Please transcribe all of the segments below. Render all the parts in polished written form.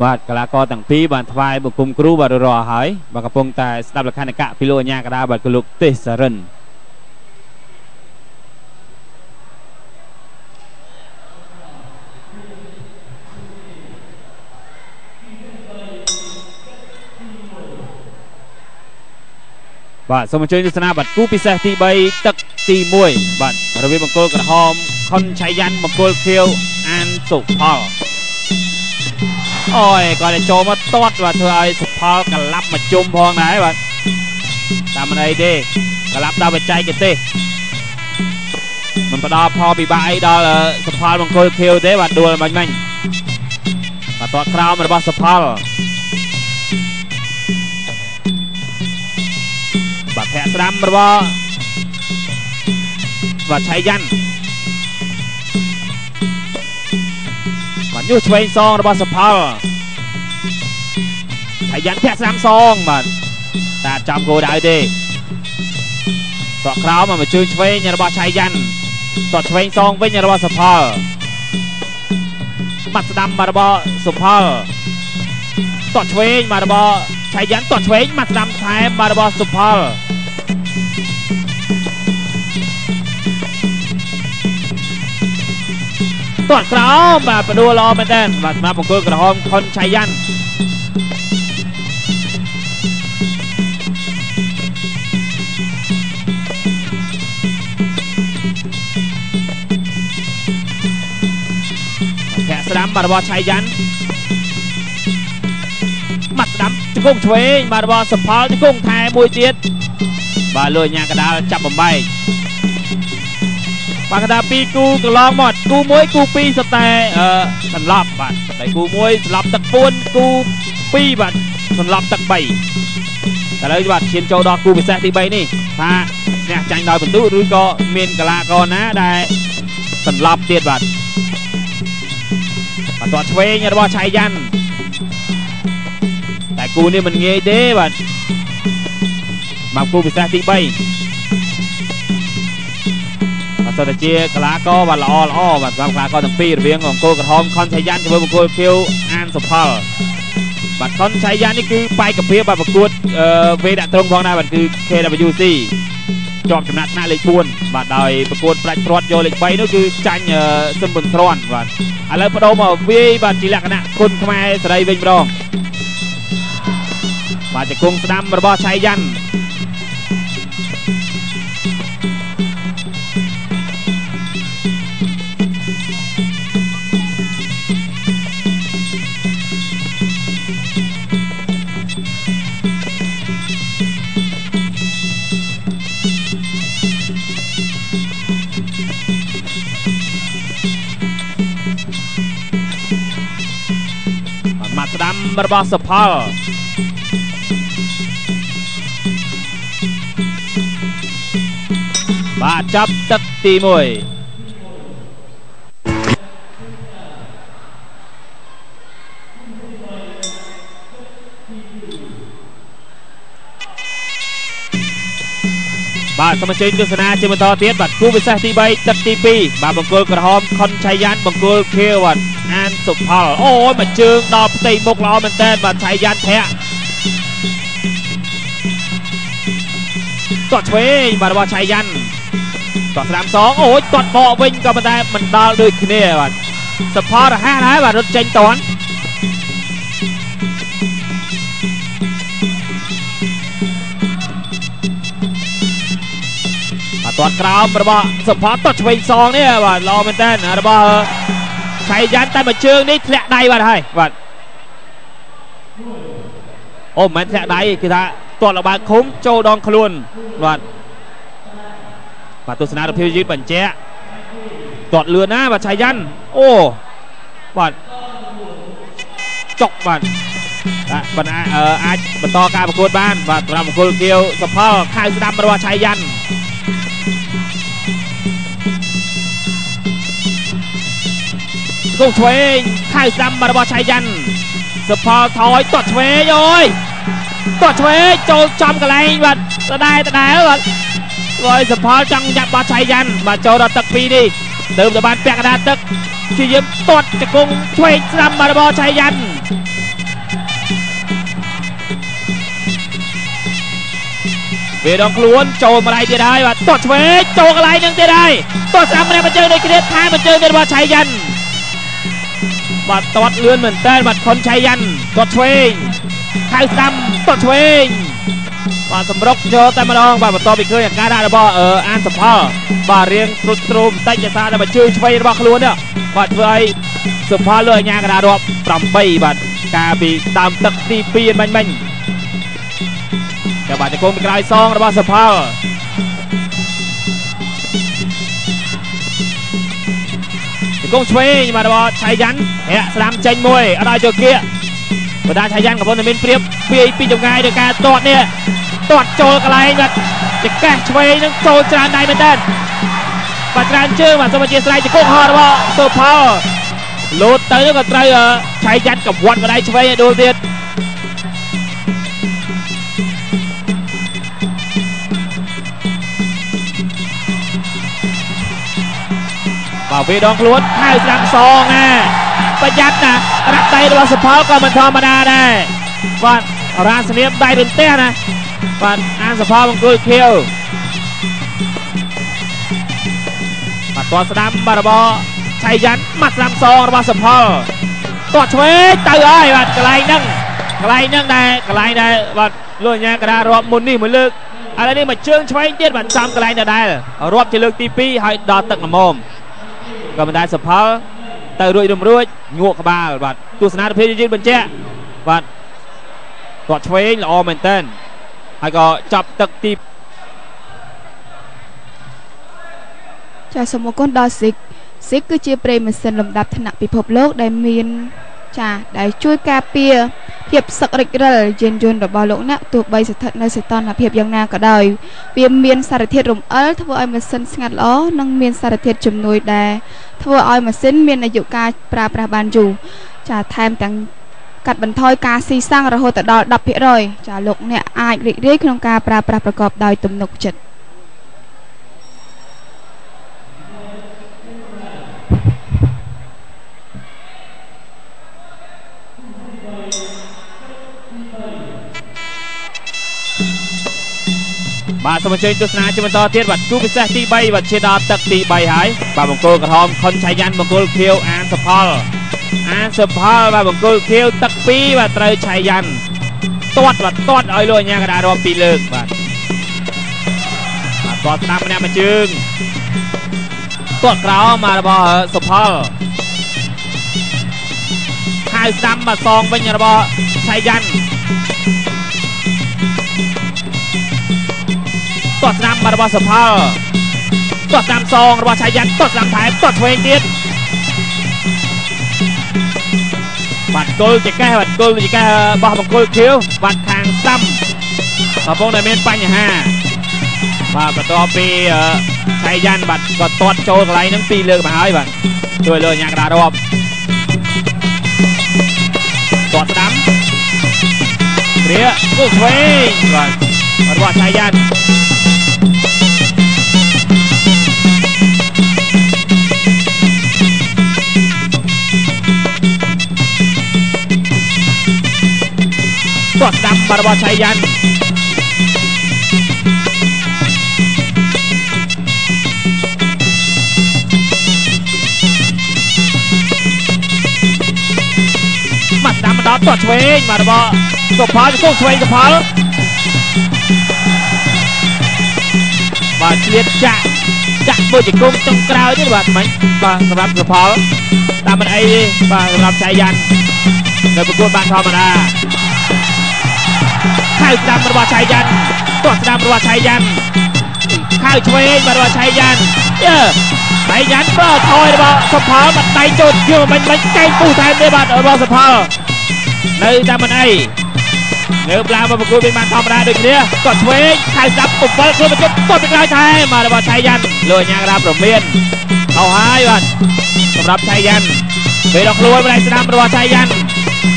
បាទកីឡាករទាំងពីរបានថ្វាយបង្គំគ្រូបាទរហហើយបាទកំពុងតែស្ដាប់លក្ខណៈកៈពីលោកអាញាកដាបាទគឺលោកទេសសរិនបាទសូមអញ្ជើញទស្សនាបាទគូពិសេសទី3ទឹកទី1បាទរវាងបង្គោលក្រហមខុនឆៃយ៉ាន់បង្គោលខៀវអានសុផលអូយគាត់តែចូលមកទាត់បាទធ្វើឲ្យសុផលកលាប់មកជុំផងដែរបាទតាមមិនអីទេកលាប់ដល់បច្ចេកទេសមិនផ្ដល់ផលពិបាកអីដល់សុផលបង្គោលខៀវទេបាទដួលមិញបាទទាត់ក្រោមរបស់សុផលបាទធាក់ស្ដាំរបស់បាទឆៃយ៉ាន់បាទញុះឆ្វេងសងរបស់សុផលឆៃយ៉ាន់ធាក់ស្ដាំសងបាទតែចំគោលដៅទេតក់ក្រោមមកជើងឆ្វេងរបស់ឆៃយ៉ាន់តក់ឆ្វេងសងវិញរបស់សុផលបាត់ស្ដាំរបស់សុផលតក់ឆ្វេងមករបស់ឆៃយ៉ាន់តក់ឆ្វេងមកស្ដាំថែមមករបស់សុផលទាត់ក្រោមបាទបដួលល្អមែនតើបាទសម្រាប់បង្គោលក្រហមខុនឆៃយ៉ាន់ធាក់ស្ដាំបាទរបស់ឆៃយ៉ាន់បាត់ស្ដាំជង្គង់ឆ្វេងបាទរបស់សុផលជង្គង់ថែមួយទៀតបាទលោកអាញាកដាលចាប់បំបែកបាទកណ្ដាលពីរគូកន្លងមកគូ1គូ2សុទ្ធតែសន្លប់បាទតែគូ1សន្លប់ទឹក4គូ2បាទសន្លប់ទឹក3តែឥឡូវបាទឈានចូលដល់គូពិសេសទី3នេះថាអ្នកចាញ់ដោយពិន្ទុឬក៏មានកីឡាករណាដែលសន្លប់ទៀតបាទតឆ្វេងរបស់ឆៃយ៉ាន់តែគូនេះមិនងាយទេបាទមកគូពិសេសទី3បាទសូមតែជាកីឡាករបាទល្អបាទសម្រាប់កីឡាករទាំងពីររវាងបង្គោលក្រហមខុនឆៃយ៉ាន់ជាមួយបង្គោលខៀវអានសុផលបាទខុនឆៃយ៉ាន់នេះគឺបែកកាភៀបាទប្រកួតវេដាក់ត្រង់ផងដែរបាទគឺ KWC ជាប់ចំណាត់ថ្នាក់លេខ4បាទដោយប្រកួតប្រាច់ព្រាត់យកលេខ3នោះគឺចាញ់សឹមប៊ុនទ្រាន់បាទឥឡូវបដូរមកវាយបាទជាលក្ខណៈគុណខ្មែរសេរីវិញម្ដងបាទជង្គង់ស្ដាំរបស់ឆៃយ៉ាន់ស្ដាំរបស់សុផលបាទចាប់ទឹកទី1បាទសូមអញ្ជើញទស្សនាជាបន្តទៀតបាទគូពិសេសទី3ទឹកទី2បាទបង្គោលក្រហមខុនឆៃយ៉ាន់បង្គោលខៀវបាទអានសុផលអូយមកជើងដល់ផ្ទៃមុខល្អមែនតើបាទឆៃយ៉ាន់ធាក់ទាត់ឆ្វេងបាទរបស់ឆៃយ៉ាន់ទាត់ស្ដាំសងអូយទាត់បកវិញក៏ប៉ុន្តែមិនដល់ដូចគ្នាបាទសុផលរហ័សដែរបាទរត់ចេញតាន់ទាត់ក្រោមរបស់សុផលទាត់ឆ្វេងសងនេះបាទល្អមែនតើរបស់ឆៃយ៉ាន់តែមួយជើងនេះធ្លាក់ដៃបាទហើយបាទអូមិនមែនធ្លាក់ដៃគេថាទាត់លបើកឃុំចូលដងខ្លួនបាទទស្សនារូបភាពយឺតបញ្ជាក់ទាត់លឿនណាបាទឆៃយ៉ាន់អូបាទចុកបាទបណ្ដាអាចបន្តការប្រកួតបានបាទសម្រាប់បង្គោលខៀវសុផលខៅស្ដាំរបស់ឆៃយ៉ាន់គង់ឆ្វេងខៅស្ដាំរបស់ឆៃយ៉ាន់សុផលថយទាត់ឆ្វេងអូយទាត់ឆ្វេងចូលចំកន្លែងបាទដដែលបាទហើយសុផលចង់យ៉ាប់របស់ឆៃយ៉ាន់បាទចូលដល់ទឹក2នេះទៅបានពាក់កណ្ដាលទឹកជាយាមទាត់ជង្គង់ឆ្វេងស្ដាំរបស់ឆៃយ៉ាន់ វាដងខ្លួនចូលមកដៃទៀតហើយបាទទាត់ឆ្វេងចូលកន្លែងនឹងទៀតហើយទាត់ស្ដាំម្នាក់មកជើងដូចគ្នាថែមមកជើងទៀតបាទឆៃយ៉ាន់បាទទាត់លឿនមែនតើបាទខុនឆៃយ៉ាន់ទាត់ឆ្វេងខៅស្ដាំទាត់ឆ្វេងបាទសម្រុកយកតែម្ដងបាទបន្ទាប់ពីឃើញអាការៈរបស់អានសុផលបាទរៀងត្រុតត្រុំបន្តិចដោយសារតែមកជើងឆ្វេងរបស់ខ្លួនបាទធ្វើឲ្យសុផលលើអាញាកណ្ដាលរាប់8បាទការពីដើមទឹកទី2មិញតែបាទជង្គង់ពីក្រោយសងរបស់សុផលជង្គង់ឆ្វេងបាទរបស់ឆៃយ៉ាន់រាក់ស្ដាំចេញមួយអត់ឲ្យចូលគៀកបណ្ដាឆៃយ៉ាន់កំពុងតែមានព្រៀបពីចម្ងាយដោយការទាត់នេះទាត់ចូលកន្លែងបាទចកេះឆ្វេងនឹងចូលច្រើនដៃមែនតើបាទច្រើនជើងបាទសូមអធិស្ឋានជង្គង់ហោះរបស់សុផលលោតទៅក៏ត្រូវឆៃយ៉ាន់កំវាត់កដៃឆ្វេងឲ្យដួលទៀតបាទវាដងខ្លួនហៅស្ដាំសងប្រយ័ត្នណារ៉ាក់ដៃរបស់សុផលក៏មិនធម្មតាដែរបាទរាសនាមដៃរន្ទះណាបាទអានសុផលបង្គោលខៀវបាទទាត់ស្ដាំបាទរបស់ឆៃយ៉ាន់ម៉ាត់ស្ដាំសងរបស់សុផលទាត់ឆ្វេងទៅហើយបាទកន្លែងហ្នឹងដែរបាទលោកអាញាកណ្ដាលរាប់មុននេះមួយលើកឥឡូវនេះមកជើងឆ្វេងទៀតបាទចំកន្លែងដដែលរាប់ជាលើកទី2ហើយដល់ទឹកល្មមក៏មិនដែរសុផលទៅរួចរំរួចងក់ក្បាលបាទទស្សនាភាពយើងបញ្ជាក់បាទទាត់ឆ្វេងល្អមែនតើហើយក៏ចាប់ទឹកទីចាសូមអរគុណដល់ស៊ីកគឺជាប្រេម៉ាស៊ីនលំដាប់ថ្នាក់ពិភពលោកដែលមានដែលជួយការពារភាពសឹករិចរិលយានយន្តរបស់លោកអ្នកទោះបីស្ថិតនៅសីតុណ្ហភាពយ៉ាងណាក៏ដោយវាមានសារធាតុរំអិលធ្វើឲ្យម៉ាស៊ីនស្ងាត់ល្អនិងមានសារធាតុជំនួយដែលធ្វើឲ្យម៉ាស៊ីនមានអាយុកាលប្រើប្រាស់បានយូរថែមទាំងកាត់បន្ថយការស៊ីសាំងរហូតដល់ 10% លោកអ្នកអាចរីករាយក្នុងការប្រើប្រាស់ប្រកបដោយទំនុកចិត្តបាទសូមអញ្ជើញទស្សនាជាបន្តទៀតបាទគូពិសេសទី3បាទឈានដល់ទឹកទី3ហើយបាទបង្គោលក្រហមខុនឆៃយ៉ាន់បង្គោលខៀវអានសុផលបាទបង្គោលខៀវទឹក2បាទត្រូវឆៃយ៉ាន់ទាត់ឲ្យលោកអាញាកណ្ដាលរាប់2លើកបាទទាត់ស្ដាំម្នាក់មួយជើងទាត់ក្រោមមករបស់សុផលហៅស្ដាំមកសងវិញរបស់ឆៃយ៉ាន់ទាត់ស្ដាំរបស់សុផលទាត់ស្ដាំសងរបស់ឆៃយ៉ាន់ទាត់ស្ដាំថែមទាត់ឆ្វេងទៀតបាទគល់ចកេះរបស់បង្គោលខៀវបាទខាងស្ដាំកំពុងតែមានបញ្ហាបាទបន្ទាប់ពីឆៃយ៉ាន់បាទក៏ទាត់ចូលកន្លែងហ្នឹង2លើកមកហើយបាទជួយលើអាញាកណ្ដាលរាប់ទាត់ស្ដាំរៀកគល់ឆ្វេងបាទរបស់ឆៃយ៉ាន់ទាត់ស្ដាំរបស់ឆៃយ៉ាន់មកស្ដាំមកដល់ទាត់ឆ្វេងមករបស់សុផលគោកឆ្វេងសុផលបាទឆ្លៀតចាក់មួយជង្គង់ចុងក្រោយទៀតបាទមិញបាទសម្រាប់សុផលតាមមិនអីទេបាទសម្រាប់ឆៃយ៉ាន់នៅប្រកួតបានធម្មតាខៅស្ដាំរបស់ឆៃយ៉ាន់ទាត់ស្ដាំរបស់ឆៃយ៉ាន់ខៅឆ្វេងរបស់ឆៃយ៉ាន់ឆៃយ៉ាន់បើថយរបស់សុផលបាត់ដៃចូលជើងមិញកែងពុះថែមទៀតបាទរបស់សុផលនៅតាមមិនអីលើប្លាមកប្រកួតវិញបានធម្មតាដូចគ្នាគាត់ឆ្វេងខៅស្ដាំ7ខ្លួនបញ្ចុះគាត់ពីក្រោយថែមរបស់ឆៃយ៉ាន់លោកអាញាកណ្ដាលប្រមានហៅហើយបាទសម្រាប់ឆៃយ៉ាន់ពេលដល់ខ្លួនម្ដាយស្ដាំរបស់ឆៃយ៉ាន់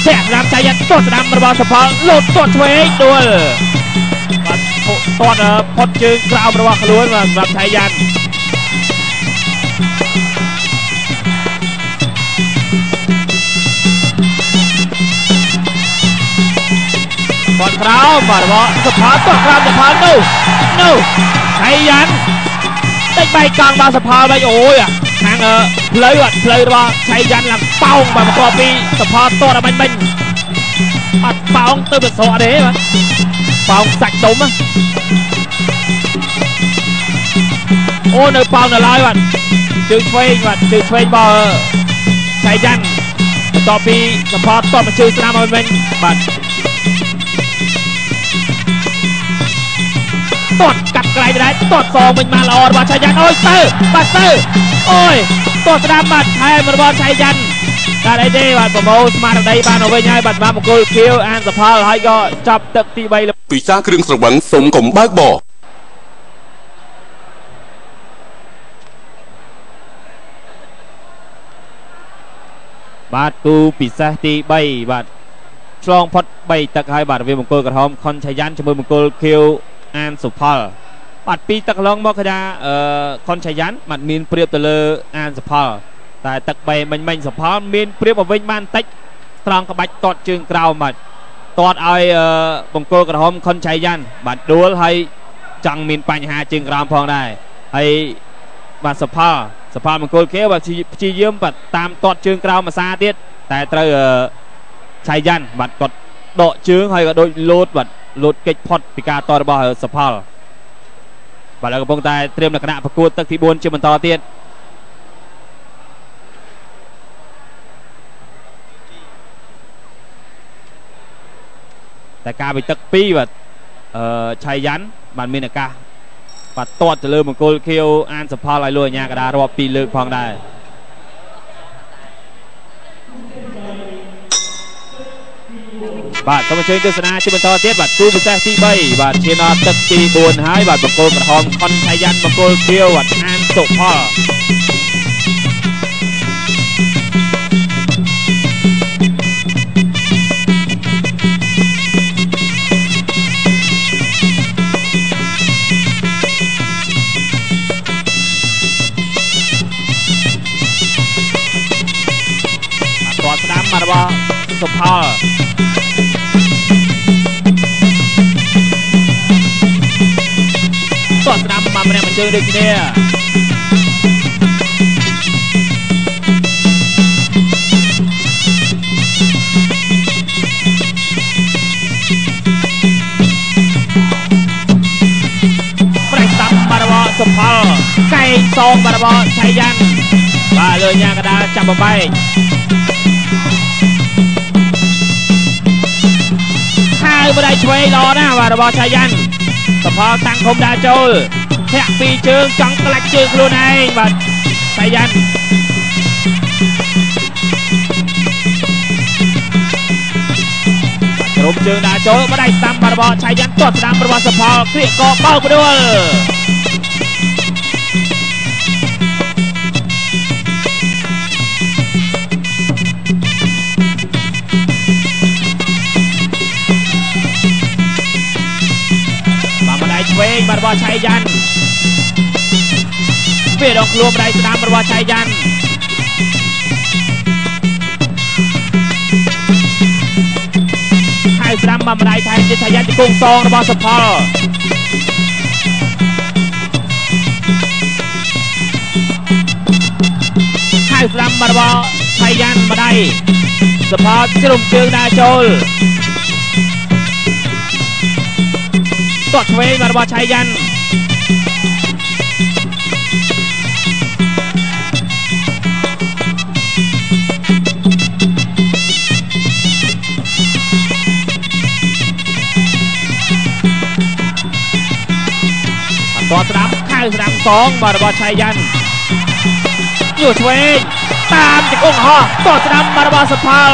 ធាក់ស្ដាំឆៃយ៉ាន់ទាត់ស្ដាំរបស់សុផលលោតទាត់ឆ្វេងដួលបាទទាត់ផុតជើងក្រោមរបស់ខ្លួនបាទសម្រាប់ឆៃយ៉ាន់គាត់ ក្រោមបាទរបស់សុផលតោះក្រោមសុផលនោះឆៃយ៉ាន់តិចបែកកង់ដល់សុផលវិញអូយខាងផ្លូវរបស់ឆៃយ៉ាន់ឡើងប៉ោងបាទបន្ទាប់ពីសុផលតោះដល់មិញអត់ប៉ោងទៅវាស្រកទេបាទប៉ោងសាច់ដុំអូនៅប៉ោងនៅឡើយបាទជើងឆ្វេងបាទជើងឆ្វេងរបស់ឆៃយ៉ាន់បន្ទាប់ពីសុផលតោះមកជើងស្ដាំឲ្យវិញបាទទាត់កាត់ក្រៃដែរទាត់សងវិញមកល្អរបស់ឆៃយ៉ាន់អូយទៅអូយទាត់ស្ដាំបាទថែមរបស់ឆៃយ៉ាន់តែអីទេបាទប្រមូលស្មារតីបានទៅវិញហើយបាទមកគោលខៀវអានសផលហើយក៏ចាប់ទឹកទី3ពិសាគ្រឿងស្រវឹងសុំកុំបើកបរបាទគូពិសេសទី3បាទឆ្លងផុត3ទឹកហើយបាទវាមង្គលក្រហមខុនឆៃយ៉ាន់ជាមួយមង្គលខៀវអានសុផលបាទ2ទឹកកន្លងមកគេថាខុនឆៃយ៉ាន់បាទមានព្រៀបទៅលើអានសុផលតែទឹក3មិញសុផលមានព្រៀបមកវិញបានតិចត្រង់ក្បាច់តតជើងក្រោមបាទតតឲ្យបង្គោលក្រហមខុនឆៃយ៉ាន់បាទដួលហើយចង់មានបញ្ហាជើងក្រោមផងដែរហើយបាទសុផលបង្គោលគេបាទព្យាយាមបាទតាមតតជើងក្រោមមួយសាទៀតតែត្រូវឆៃយ៉ាន់បាទគាត់ដកជើងហើយក៏ដូចលោតកិច្ចផុតពីការតតរបស់សុផលបាទហើយកំពុងតែត្រៀមលក្ខណៈប្រកួតទឹកទី4ជាបន្តទៀតតែការវិទឹក2បាទឆៃយ៉ាន់បានមានឱកាសបាទតតទៅលើមង្គលខៀវអានសុផលឲ្យលួយអាញាកដារាប់2លើកផងដែរបាទសូមអញ្ជើញទស្សនាជាបន្តទៀតបាទគូពិសេសទី3បាទឈានដល់ទឹកទី4ហើយបាទបង្គោលក្រហមខុនឆៃយ៉ាន់បង្គោលខៀវបាទអានសុផលស្ដាំមករបស់សុផលតោះស្ដាំមកម្នាក់មួយជើងដូចគ្នាប្រៃស្ដាំមករបស់សុផលកែងសងមករបស់ឆៃយ៉ាន់បាទលើញ៉ាកដាចាប់បំបែកហើយបដៃឆ្វេងល្អណាស់បាទរបស់ឆៃយ៉ាន់សុផលតាំងធំដើរចូលធាក់ពីជើងចង់ក្លាច់ជើងខ្លួនឯងបាទឆៃយ៉ាន់ក្រុមជើងដើរចូលបដៃស្ដាំបាទរបស់ឆៃយ៉ាន់ទាត់ស្ដាំរបស់សុផលគ្រាកកបោកផ្ដួលឆ្វេងបាទរបស់ឆៃយ៉ាន់វាដងខ្លួនបដៃស្ដាំរបស់ឆៃយ៉ាន់ហើយស្ដាំមកបដៃថែមទៀតឆៃយ៉ាន់ជង្គង់សងរបស់សុផលហើយស្ដាំមករបស់ឆៃយ៉ាន់បដៃសុផលជ្រុំជើងដើរចូលតឆ្វេងរបស់ឆៃយ៉ាន់តស្ដាំខៅស្ដាំសងរបស់ឆៃយ៉ាន់យកឆ្វេងតាមជង្គង់ហោះតស្ដាំរបស់សុផល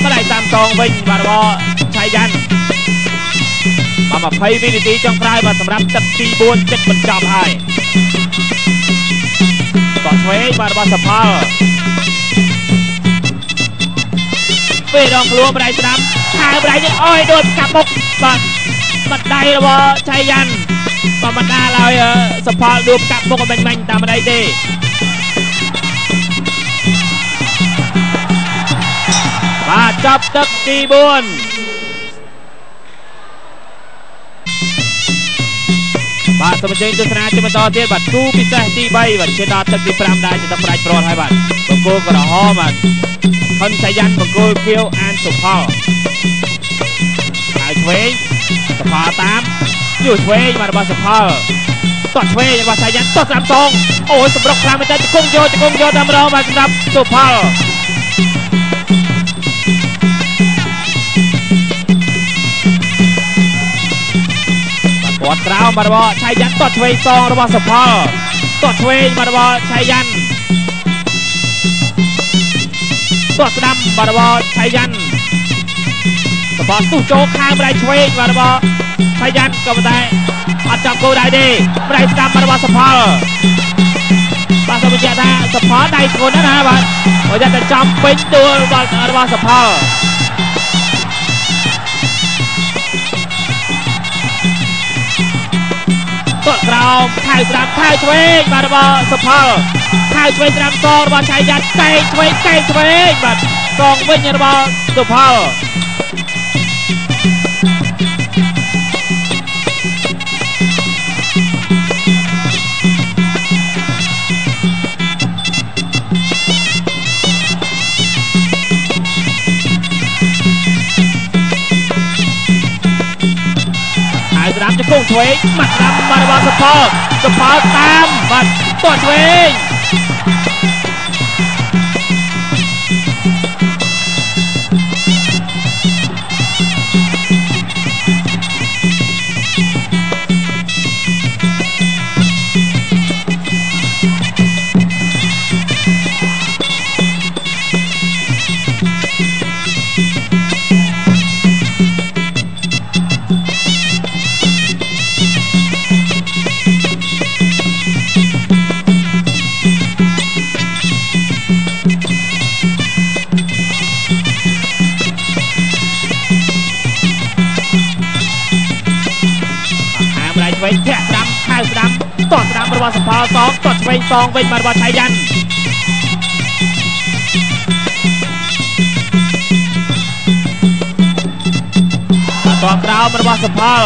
បដៃតាមតងវិញបាទរបស់ឆៃយ៉ាន់មក20វិនាទីចុងក្រោយបាទសម្រាប់ទឹកទី4ចិត្តបញ្ចប់ហើយតឆ្វេងបាទរបស់សុផលពេលដងខ្លួនបដៃស្ដាំហើយបដៃនេះអើយដូចកាប់មុខបាទបដៃរបស់ឆៃយ៉ាន់បាទបណ្ដាលឲ្យសុផលដួលកាប់មុខឲ្យបាញ់តាមបដៃទេ ចាប់ទឹកទី4បាទសូមអញ្ជើញទស្សនាជាបន្តទៀតបាទគូពិសេសទី3បាទឈានដល់ទឹកទី5ដែរជាទឹកប្រាច់ប្រត់ហើយបាទបង្គោលក្រហមបាទខុនសាយ៉ាន់បង្គោលខៀវអានសុផលហើយឆ្វេងសុផលតាមយូឆ្វេងបាទរបស់សុផលតោះឆ្វេងរបស់សាយ៉ាន់តោះស្រាប់សងអូយសម្រុកខ្លាំងមែនតើជង្គង់យកតែម្ដងបាទសម្រាប់សុផលគាត់ក្រោមបាទរបស់ឆៃយ៉ាន់តោះឆ្វេងសងរបស់សុផលតោះឆ្វេងបាទរបស់ឆៃយ៉ាន់តោះស្ដាំបាទរបស់ឆៃយ៉ាន់សុផលទុះចូលខាងម្ដាយឆ្វេងបាទរបស់ឆៃយ៉ាន់ក៏ប៉ុន្តែអត់ចាប់គោលដៅទេម្ដាយស្ដាំបាទរបស់សុផលបាទសូមបញ្ជាក់ថាសុផលដៃធ្ងន់ណាស់បាទបើតែចំពេញដួលរបស់សុផលក្រោមខៅស្ដាំខៅឆ្វេងបាទរបស់សុផលខៅឆ្វេងស្ដាំសងរបស់ឆៃយ៉ាន់កែងឆ្វេងបាទសងវិញរបស់សុផលស្ដាំជង្គង់ឆ្វេងមកស្ដាំបាទរបស់សុផលតាមបាទតោះឆ្វេងឆ្វេងធាក់ស្ដាំខៅស្ដាំតោះស្ដាំរបស់សុផលសងតោះឆ្វេងសងវិញមករបស់ឆៃយ៉ាន់តោះក្រោមរបស់សុផល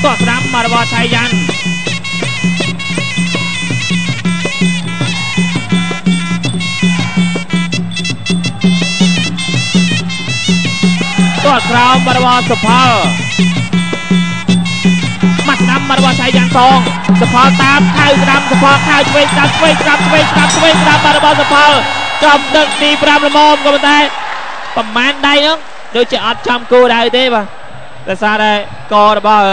តោះស្ដាំមករបស់ឆៃយ៉ាន់តោះក្រោមបាទរបស់សុផលមកស្ដាំបាទរបស់ឆៃយ៉ាន់សងសុផលតាមខៅស្ដាំសុផលខៅឆ្វេងស្ដាំបាទរបស់សុផលចំទឹកទី5ល្មមក៏ប៉ុន្តែប្រមាណដៃហ្នឹងដូចជាអត់ចំគោលដៅទេបាទដោយសារតែករបស់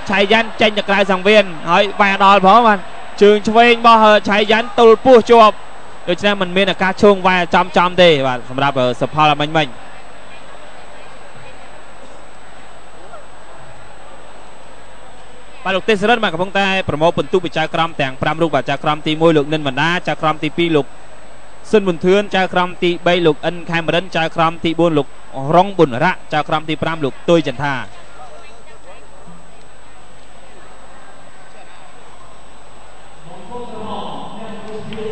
ឆៃយ៉ាន់ចេញទៅក្រៅសង្វៀនហើយវាយដល់ផងបាទជើងឆ្វេងរបស់ឆៃយ៉ាន់ទល់ពោះជាប់ដូច្នេះมันមានឱកាសឈោងវាយចំទេបាទសម្រាប់សុផលមិញបាទលោកទេសរិទ្ធបាទកំពុងតែប្រមូលបន្ទុកពីចៅក្រមទាំង5រូបបាទចៅក្រមទី1លោកនិនវណ្ណាចៅក្រមទី2លោកស៊ុនប៊ុនធឿនចៅក្រមទី3លោកអិនខេមរិនចៅក្រមទី4លោករងប៊ុនរៈចៅក្រមទី5លោកទុយចន្ទថា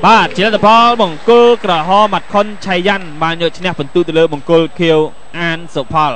បាទជាលទ្ធផលបង្គោលក្រហមបាត់ខុនឆៃយ៉ាន់បានយកឈ្នះបន្ទុកទៅលើបង្គោលខៀវអានសុផល